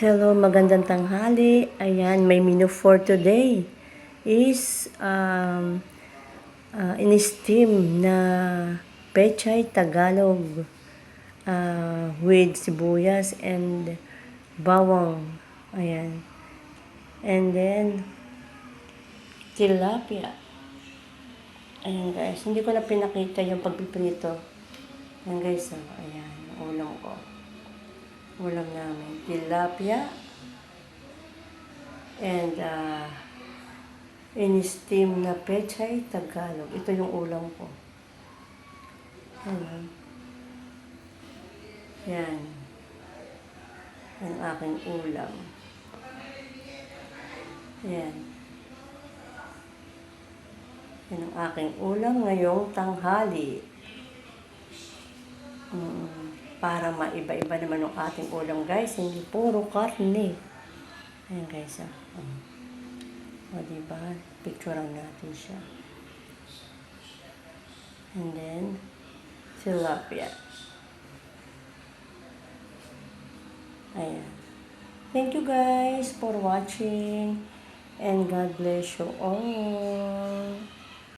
Hello, magandang tanghali. Ayan, may menu for today is in-steam na pechay Tagalog with sibuyas and bawang. Ayan. And then, tilapia. Ayan guys, hindi ko na pinakita yung pagpiprito. Ayan guys, ayan, ulam ko. Ulam namin, tilapia and in-steam na pechay Tagalog. Ito yung ulam ko. Ayan. Yan. Ang aking ulam. Yan. Yan ang aking ulam ngayong tanghali. Para maiba-iba naman ang ating ulam guys. Hindi puro karne. Ayan guys. O diba? Picturean natin siya. And then, tilapia. Ayan. Thank you guys for watching. And God bless you all.